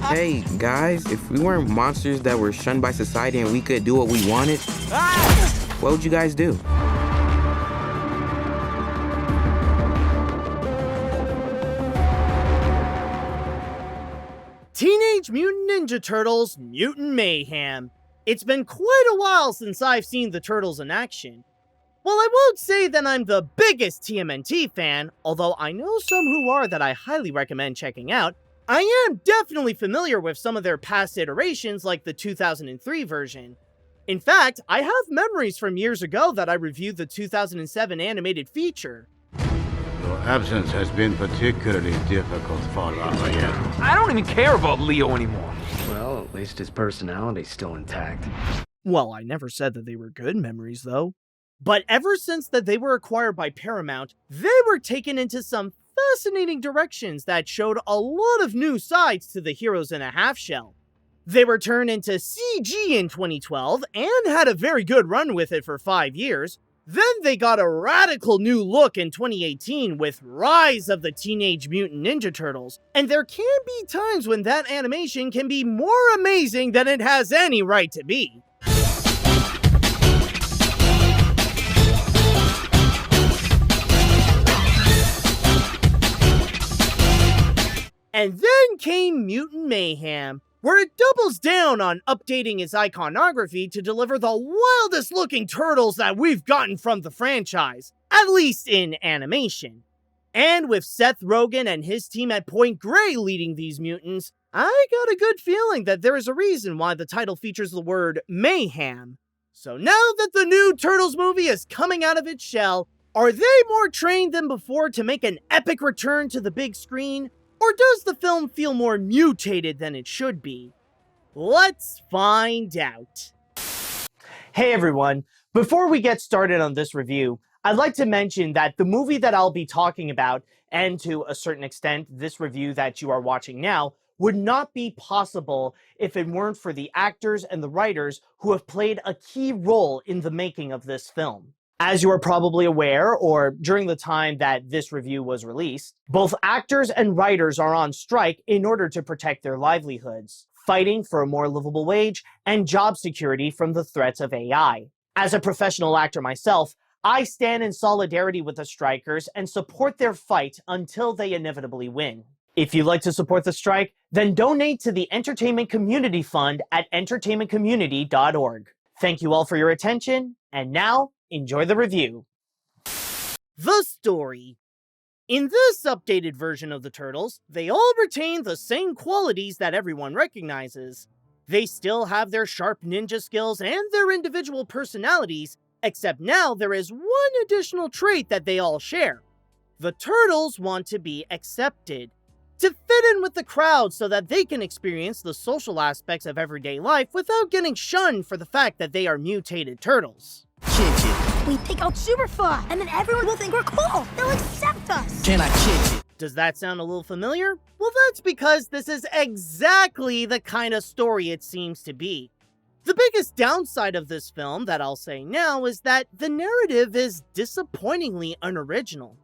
Hey, guys, if we weren't monsters that were shunned by society and we could do what we wanted, what would you guys do? Teenage Mutant Ninja Turtles Mutant Mayhem. It's been quite a while since I've seen the Turtles in action. While I won't say that I'm the biggest TMNT fan, although I know some who are that I highly recommend checking out, I am definitely familiar with some of their past iterations like the 2003 version. In fact, I have memories from years ago that I reviewed the 2007 animated feature. Your absence has been particularly difficult for Raphael. I don't even care about Leo anymore. Well, at least his personality's still intact. Well, I never said that they were good memories, though. But ever since that they were acquired by Paramount, they were taken into some fascinating directions that showed a lot of new sides to the Heroes in a Half Shell. They were turned into CG in 2012 and had a very good run with it for 5 years. Then they got a radical new look in 2018 with Rise of the Teenage Mutant Ninja Turtles, and there can be times when that animation can be more amazing than it has any right to be. And then came Mutant Mayhem, where it doubles down on updating its iconography to deliver the wildest looking turtles that we've gotten from the franchise, at least in animation. And with Seth Rogen and his team at Point Grey leading these mutants, I got a good feeling that there is a reason why the title features the word mayhem. So now that the new Turtles movie is coming out of its shell, are they more trained than before to make an epic return to the big screen? Or does the film feel more mutated than it should be? Let's find out. Hey everyone, before we get started on this review, I'd like to mention that the movie that I'll be talking about, and to a certain extent this review that you are watching now, would not be possible if it weren't for the actors and the writers who have played a key role in the making of this film. As you are probably aware, or during the time that this review was released, both actors and writers are on strike in order to protect their livelihoods, fighting for a more livable wage and job security from the threats of AI. As a professional actor myself, I stand in solidarity with the strikers and support their fight until they inevitably win. If you'd like to support the strike, then donate to the Entertainment Community Fund at entertainmentcommunity.org. Thank you all for your attention, and now, enjoy the review. The story. In this updated version of the Turtles, they all retain the same qualities that everyone recognizes. They still have their sharp ninja skills and their individual personalities, except now there is one additional trait that they all share. The Turtles want to be accepted, to fit in with the crowd so that they can experience the social aspects of everyday life without getting shunned for the fact that they are mutated turtles. We take out super fun, and then everyone will think we're cool. They'll accept us. Does that sound a little familiar? Well, that's because this is exactly the kind of story it seems to be. The biggest downside of this film that I'll say now is that the narrative is disappointingly unoriginal.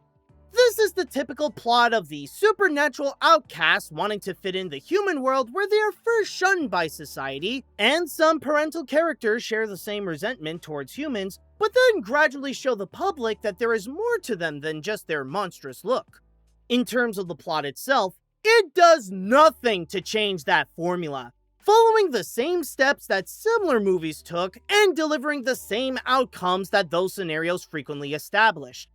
This is the typical plot of the supernatural outcast wanting to fit in the human world where they are first shunned by society, and some parental characters share the same resentment towards humans, but then gradually show the public that there is more to them than just their monstrous look. In terms of the plot itself, it does nothing to change that formula, following the same steps that similar movies took and delivering the same outcomes that those scenarios frequently established.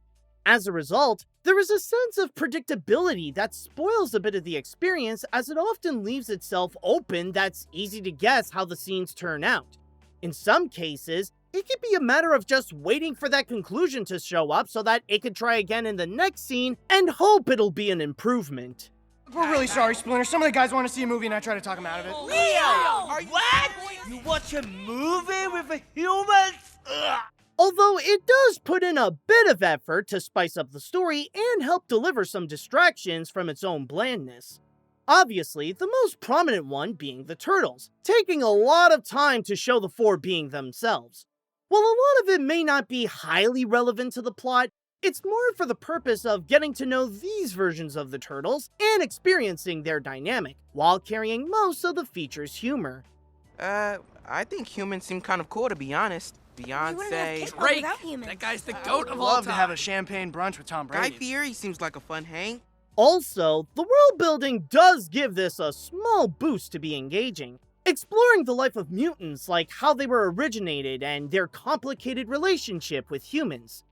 As a result, there is a sense of predictability that spoils a bit of the experience, as it often leaves itself open that's easy to guess how the scenes turn out. In some cases, it could be a matter of just waiting for that conclusion to show up so that it could try again in the next scene and hope it'll be an improvement. We're really sorry, Splinter. Some of the guys want to see a movie and I try to talk them out of it. Leo! What? You watch a movie with a human? Ugh. Although it does put in a bit of effort to spice up the story and help deliver some distractions from its own blandness. Obviously, the most prominent one being the Turtles, taking a lot of time to show the four being themselves. While a lot of it may not be highly relevant to the plot, It's more for the purpose of getting to know these versions of the Turtles and experiencing their dynamic, while carrying most of the feature's humor. I think humans seem kind of cool, to be honest. Beyonce. Great. That guy's the goat of all time. Love to have a champagne brunch with Tom Guy Brady. Fieri seems like a fun hang. Also, the world building does give this a small boost to be engaging. Exploring the life of mutants, like how they were originated and their complicated relationship with humans.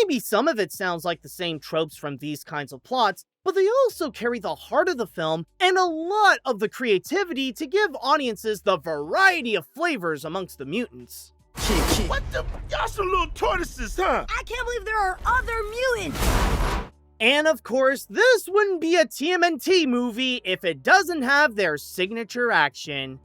Maybe some of it sounds like the same tropes from these kinds of plots, but they also carry the heart of the film and a lot of the creativity to give audiences the variety of flavors amongst the mutants. What the? Y'all some little tortoises, huh? I can't believe there are other mutants! And of course, this wouldn't be a TMNT movie if it doesn't have their signature action.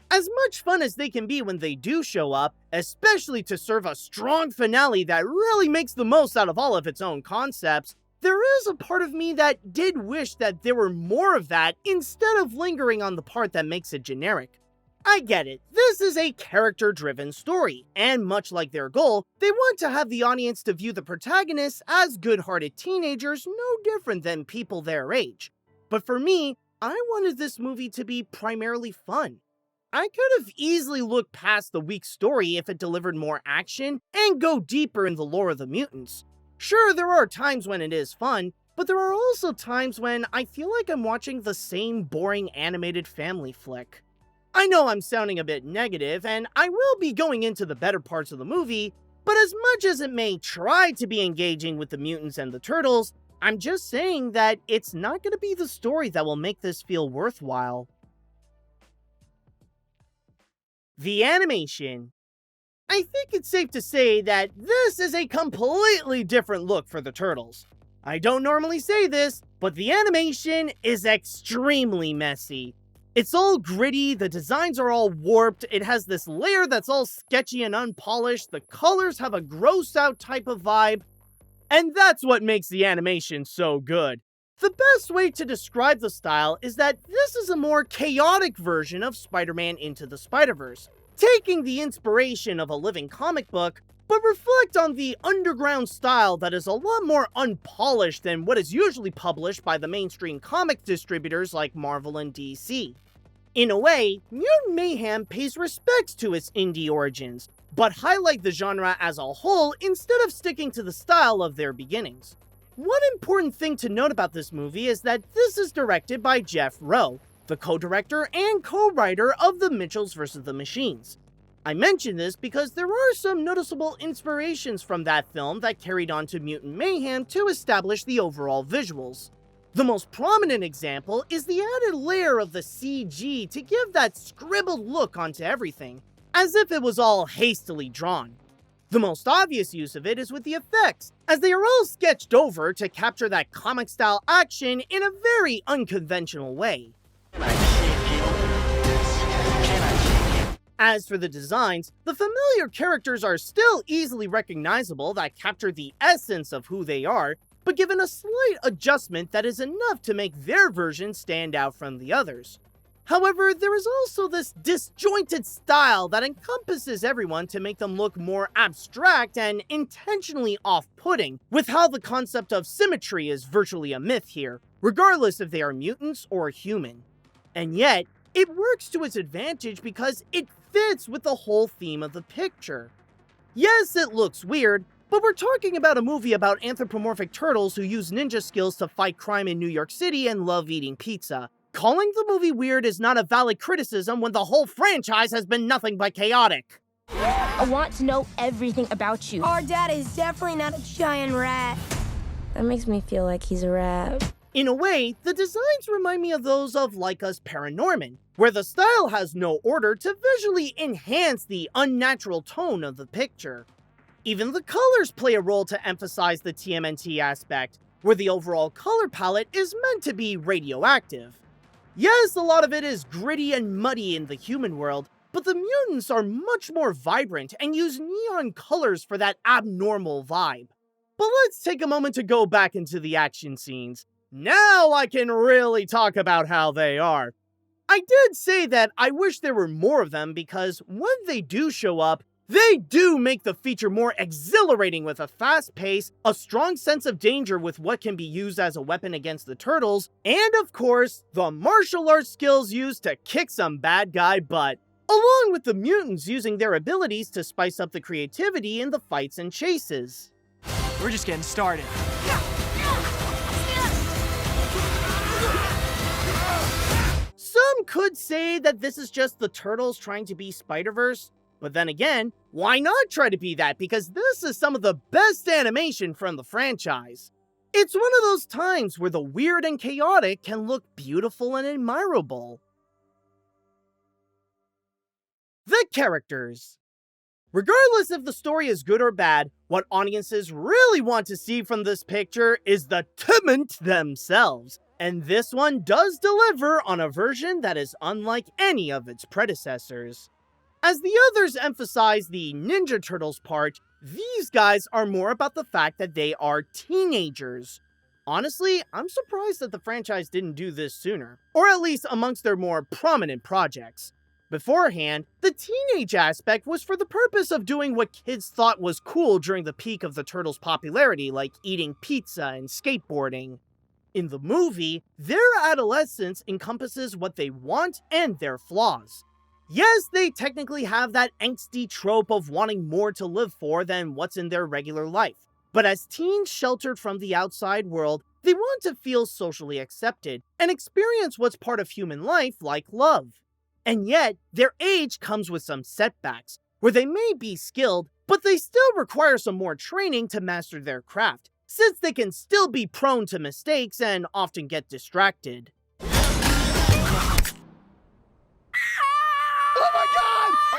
As much fun as they can be when they do show up, especially to serve a strong finale that really makes the most out of all of its own concepts, there is a part of me that did wish that there were more of that instead of lingering on the part that makes it generic. I get it, this is a character-driven story, and much like their goal, they want to have the audience to view the protagonists as good-hearted teenagers no different than people their age. But for me, I wanted this movie to be primarily fun. I could have easily looked past the weak story if it delivered more action and go deeper in the lore of the mutants. Sure, there are times when it is fun, but there are also times when I feel like I'm watching the same boring animated family flick. I know I'm sounding a bit negative, and I will be going into the better parts of the movie, but as much as it may try to be engaging with the mutants and the turtles, I'm just saying that it's not going to be the story that will make this feel worthwhile. The animation. I think it's safe to say that this is a completely different look for the Turtles. I don't normally say this, but the animation is extremely messy. It's all gritty, the designs are all warped, it has this layer that's all sketchy and unpolished, the colors have a gross out type of vibe, and that's what makes the animation so good. The best way to describe the style is that this is a more chaotic version of Spider-Man Into the Spider-Verse, taking the inspiration of a living comic book, but reflect on the underground style that is a lot more unpolished than what is usually published by the mainstream comic distributors like Marvel and DC. In a way, Mutant Mayhem pays respects to its indie origins, but highlight the genre as a whole instead of sticking to the style of their beginnings. One important thing to note about this movie is that this is directed by Jeff Rowe, the co-director and co-writer of The Mitchells vs. the Machines. I mention this because there are some noticeable inspirations from that film that carried on to Mutant Mayhem to establish the overall visuals. The most prominent example is the added layer of the CG to give that scribbled look onto everything, as if it was all hastily drawn. The most obvious use of it is with the effects, as they are all sketched over to capture that comic-style action in a very unconventional way. As for the designs, the familiar characters are still easily recognizable that capture the essence of who they are, but given a slight adjustment that is enough to make their version stand out from the others. However, there is also this disjointed style that encompasses everyone to make them look more abstract and intentionally off-putting, with how the concept of symmetry is virtually a myth here, regardless if they are mutants or human. And yet, it works to its advantage because it fits with the whole theme of the picture. Yes, it looks weird, but we're talking about a movie about anthropomorphic turtles who use ninja skills to fight crime in New York City and love eating pizza. Calling the movie weird is not a valid criticism when the whole franchise has been nothing but chaotic. I want to know everything about you. Our dad is definitely not a giant rat. That makes me feel like he's a rat. In a way, the designs remind me of those of Laika's Paranorman, where the style has no order to visually enhance the unnatural tone of the picture. Even the colors play a role to emphasize the TMNT aspect, where the overall color palette is meant to be radioactive. Yes, a lot of it is gritty and muddy in the human world, but the mutants are much more vibrant and use neon colors for that abnormal vibe. But let's take a moment to go back into the action scenes. Now I can really talk about how they are. I did say that I wish there were more of them because when they do show up, They do make the feature more exhilarating with a fast pace, a strong sense of danger with what can be used as a weapon against the Turtles, and of course, the martial arts skills used to kick some bad guy butt, along with the mutants using their abilities to spice up the creativity in the fights and chases. We're just getting started. Some could say that this is just the Turtles trying to be Spider-Verse, but then again, why not try to be that, because this is some of the best animation from the franchise. It's one of those times where the weird and chaotic can look beautiful and admirable. The characters. Regardless if the story is good or bad, what audiences really want to see from this picture is the Mutant themselves. And this one does deliver on a version that is unlike any of its predecessors. As the others emphasize the Ninja Turtles part, these guys are more about the fact that they are teenagers. Honestly, I'm surprised that the franchise didn't do this sooner, or at least amongst their more prominent projects. Beforehand, the teenage aspect was for the purpose of doing what kids thought was cool during the peak of the Turtles' popularity, like eating pizza and skateboarding. In the movie, their adolescence encompasses what they want and their flaws. Yes, they technically have that angsty trope of wanting more to live for than what's in their regular life. But as teens sheltered from the outside world, they want to feel socially accepted and experience what's part of human life like love. And yet, their age comes with some setbacks, where they may be skilled, but they still require some more training to master their craft, since they can still be prone to mistakes and often get distracted.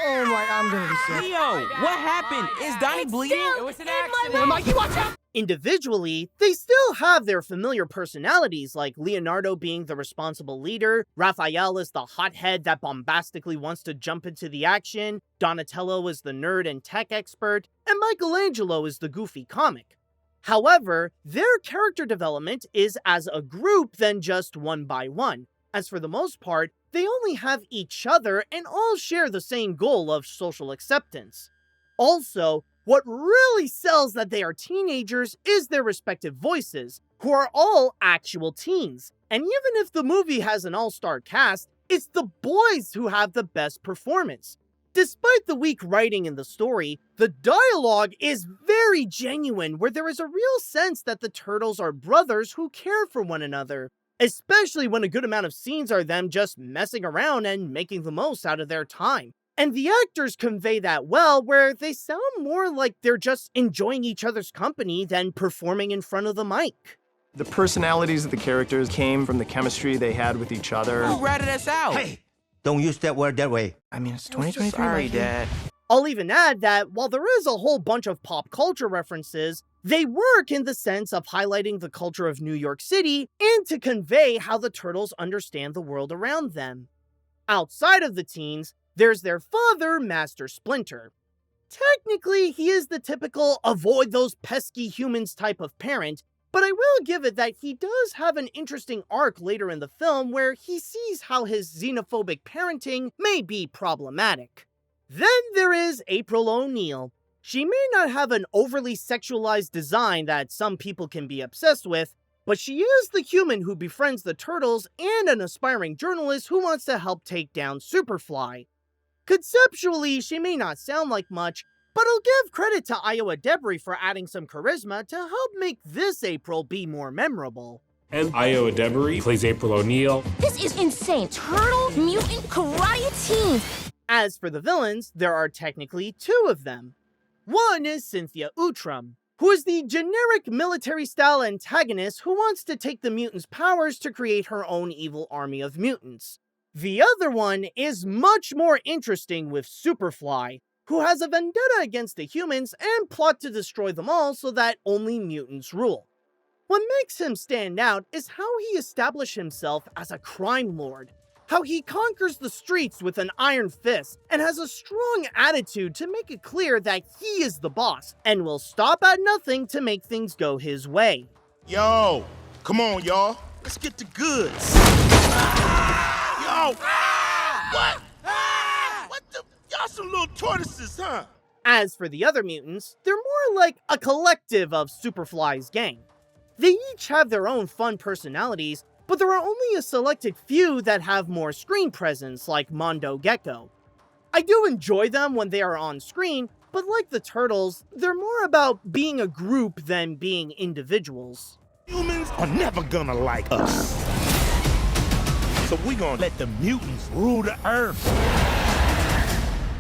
Oh my, I'm gonna be sick. Leo, what happened? Is Donnie bleeding? It was an accident. Mikey, watch out! Individually, they still have their familiar personalities, like Leonardo being the responsible leader, Raphael is the hothead that bombastically wants to jump into the action, Donatello is the nerd and tech expert, and Michelangelo is the goofy comic. However, their character development is as a group than just one by one, as for the most part, they only have each other and all share the same goal of social acceptance. Also, what really sells that they are teenagers is their respective voices, who are all actual teens. And even if the movie has an all-star cast, it's the boys who have the best performance. Despite the weak writing in the story, the dialogue is very genuine, where there is a real sense that the Turtles are brothers who care for one another. Especially when a good amount of scenes are them just messing around and making the most out of their time. And the actors convey that well, where they sound more like they're just enjoying each other's company than performing in front of the mic. The personalities of the characters came from the chemistry they had with each other. Who ratted us out? Hey, don't use that word that way. I mean, it's 2023. Sorry, Dad. I'll even add that while there is a whole bunch of pop culture references, they work in the sense of highlighting the culture of New York City and to convey how the Turtles understand the world around them. Outside of the teens, there's their father, Master Splinter. Technically, he is the typical avoid those pesky humans type of parent, but I will give it that he does have an interesting arc later in the film where he sees how his xenophobic parenting may be problematic. Then there is April O'Neil. She may not have an overly sexualized design that some people can be obsessed with, but she is the human who befriends the Turtles and an aspiring journalist who wants to help take down Superfly. Conceptually, she may not sound like much, but I'll give credit to Iowa Debris for adding some charisma to help make this April be more memorable. And Iowa Debris plays April O'Neil. This is insane. Turtle, mutant, karate teens. As for the villains, there are technically two of them. One is Cynthia Outram, who is the generic military-style antagonist who wants to take the mutants' powers to create her own evil army of mutants. The other one is much more interesting with Superfly, who has a vendetta against the humans and plot to destroy them all so that only mutants rule. What makes him stand out is how he established himself as a crime lord, how he conquers the streets with an iron fist and has a strong attitude to make it clear that he is the boss and will stop at nothing to make things go his way. Yo, come on, y'all. Let's get the goods. Yo! What? What the? Y'all some little tortoises, huh? As for the other mutants, they're more like a collective of Superfly's gang. They each have their own fun personalities, but there are only a selected few that have more screen presence, like Mondo Gecko. I do enjoy them when they are on screen, but like the Turtles, they're more about being a group than being individuals. Humans are never gonna like us. So we gonna let the mutants rule the earth.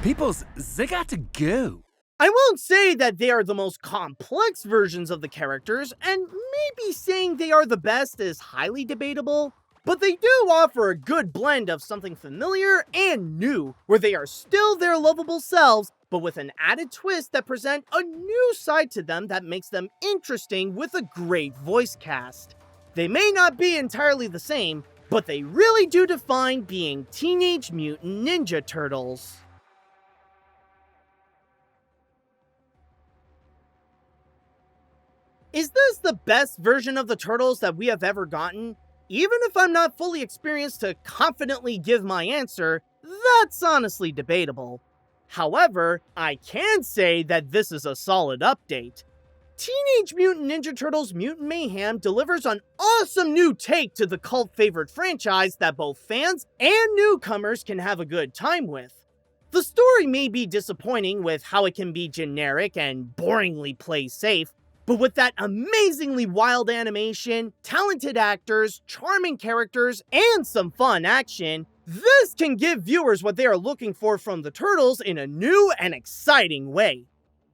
Peoples, they got to go. I won't say that they are the most complex versions of the characters, and maybe saying they are the best is highly debatable, but they do offer a good blend of something familiar and new, where they are still their lovable selves, but with an added twist that present a new side to them that makes them interesting with a great voice cast. They may not be entirely the same, but they really do define being Teenage Mutant Ninja Turtles. Is this the best version of the Turtles that we have ever gotten? Even if I'm not fully experienced to confidently give my answer, that's honestly debatable. However, I can say that this is a solid update. Teenage Mutant Ninja Turtles Mutant Mayhem delivers an awesome new take to the cult favorite franchise that both fans and newcomers can have a good time with. The story may be disappointing with how it can be generic and boringly play safe, but with that amazingly wild animation, talented actors, charming characters, and some fun action, this can give viewers what they are looking for from the Turtles in a new and exciting way.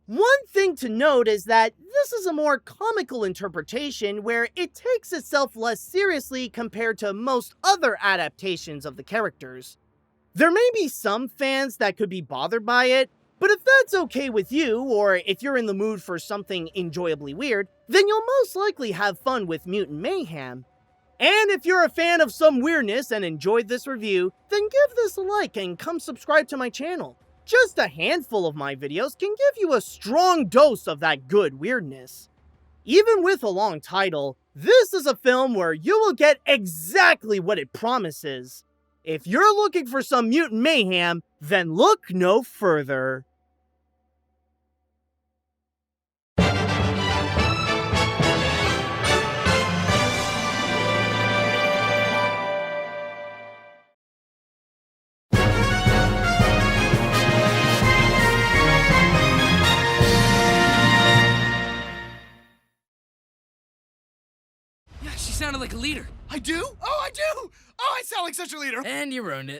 One thing to note is that this is a more comical interpretation where it takes itself less seriously compared to most other adaptations of the characters. There may be some fans that could be bothered by it, but if that's okay with you, or if you're in the mood for something enjoyably weird, then you'll most likely have fun with Mutant Mayhem. And if you're a fan of some weirdness and enjoyed this review, then give this a like and come subscribe to my channel. Just a handful of my videos can give you a strong dose of that good weirdness. Even with a long title, this is a film where you will get exactly what it promises. If you're looking for some Mutant Mayhem, then look no further. Yeah, she sounded like a leader. I do? Oh, I do! Oh, I sound like such a leader! And you ruined it.